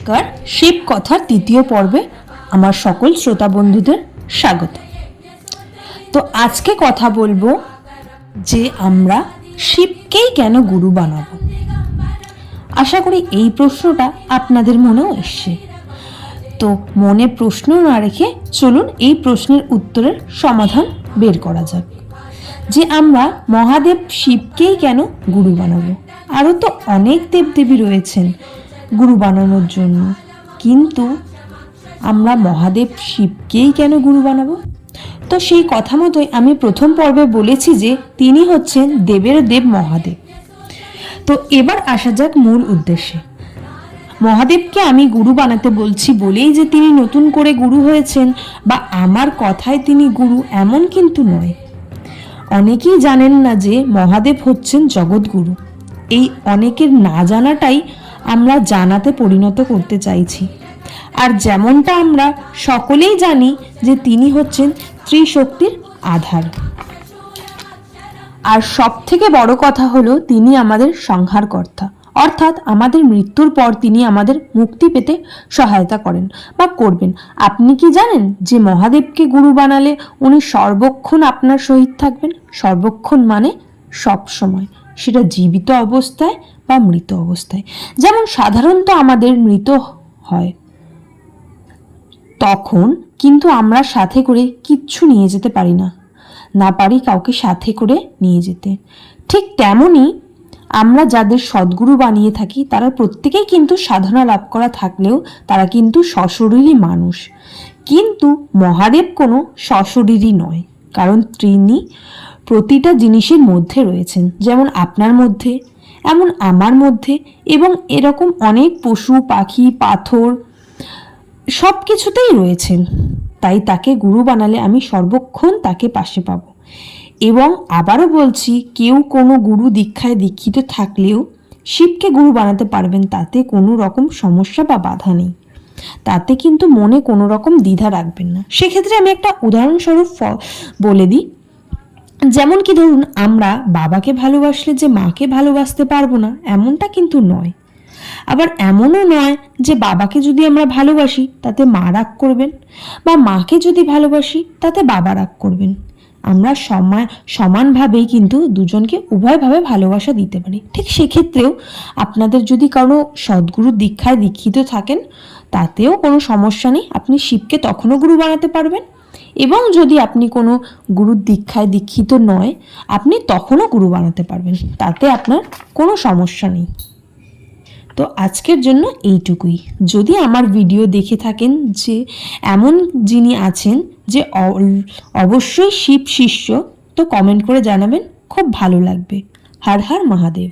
নমস্কার, শিব কথার তৃতীয় পর্বে আমার সকল শ্রোতা বন্ধুদের স্বাগত। তো আজকে কথা বলবো যে আমরা শিবকেই কেন গুরু বানাবো। আশা করি এই প্রশ্নটা আপনাদের মনেও এসছে। তো মনে প্রশ্ন না রেখে চলুন এই প্রশ্নের উত্তরের সমাধান বের করা যাক। যে আমরা মহাদেব শিবকেই কেন গুরু বানাবো। আরও তো অনেক দেবদেবী রয়েছেন গুরু বানানোর জন্য, কিন্তু আমরা মহাদেব শিবকেই কেন গুরু বানাবো। তো সেই কথা মতোই আমি প্রথম পর্বে বলেছি যে তিনি হচ্ছেন দেবের দেব মহাদেব। তো এবার আসা যাক মূল উদ্দেশ্যে। মহাদেবকে আমি গুরু বানাতে বলছি বলেই যে তিনি নতুন করে গুরু হয়েছেন বা আমার কথায় তিনি গুরু, এমন কিন্তু নয়। অনেকেই জানেন না যে মহাদেব হচ্ছেন জগৎগুরু। এই অনেকের না জানাটাই আমরা জানাতে পরিণত করতে চাইছি। আর যেমনটা আমরা সকলেই জানি যে তিনি হচ্ছেন ত্রিশক্তির আধার। আর সব থেকে বড় কথা হলো তিনি আমাদের সংহারকর্তা, অর্থাৎ আমাদের মৃত্যুর পর তিনি আমাদের মুক্তি পেতে সহায়তা করেন বা করবেন। আপনি কি জানেন যে মহাদেবকে গুরু বানালে উনি সর্বক্ষণ আপনার সহিত থাকবেন? সর্বক্ষণ মানে সব সময়, সেটা জীবিত অবস্থায় বা মৃত অবস্থায়। যেমন সাধারণত আমাদের মৃত হয় তখন কিন্তু আমরা সাথে করে কিচ্ছু নিয়ে যেতে পারি না পারি কাউকে সাথে করে নিয়ে যেতে। ঠিক তেমনই আমরা যাদের সদ্গুরু বানিয়ে থাকি তারা প্রত্যেকেই কিন্তু সাধনা লাভ করা থাকলেও তারা কিন্তু সশরীরী মানুষ। কিন্তু মহাদেব কোনো সশরীরী নয়, কারণ তিনি প্রতিটা জিনিসের মধ্যে রয়েছেন। যেমন আপনার মধ্যে, এমন আমার মধ্যে, এবং এরকম অনেক পশু পাখি পাথর সব কিছুতেই রয়েছেন। তাই তাকে গুরু বানালে আমি সর্বক্ষণ তাকে পাশে পাব। এবং আবারও বলছি, কেউ কোনো গুরু দীক্ষায় দীক্ষিত থাকলেও শিবকে গুরু বানাতে পারবেন, তাতে কোনো রকম সমস্যা বা বাধা নেই। তাতে কিন্তু মনে কোনো রকম দ্বিধা রাখবেন না। সেক্ষেত্রে আমি একটা উদাহরণস্বরূপ বলে দিই। যেমন কি ধরুন, আমরা বাবাকে ভালোবাসলে যে মাকে ভালোবাসতে পারবো না, এমনটা কিন্তু নয়। আবার এমনও নয় যে বাবাকে যদি আমরা ভালোবাসি তাতে মা রাগ করবেন, বা মাকে যদি ভালোবাসি তাতে বাবা রাগ করবেন। আমরা সমানভাবেই কিন্তু দুজনকে উভয়ভাবে ভালোবাসা দিতে পারি। ঠিক সেক্ষেত্রেও আপনাদের যদি কারো সদ্গুরু দীক্ষায় দীক্ষিত থাকেন তাতেও কোনো সমস্যা নেই, আপনি শিবকে তখনও গুরু বানাতে পারবেন। এবং যদি আপনি কোনো গুরুর দীক্ষায় দীক্ষিত নয়, আপনি তখনও গুরু বানাতে পারবেন, তাতে আপনার কোনো সমস্যা নেই। তো আজকের জন্য এইটুকুই। যদি আমার ভিডিও দেখে থাকেন যে এমন যিনি আছেন যে অবশ্যই শিব শিষ্য, তো কমেন্ট করে জানাবেন, খুব ভালো লাগবে। হর হর মহাদেব।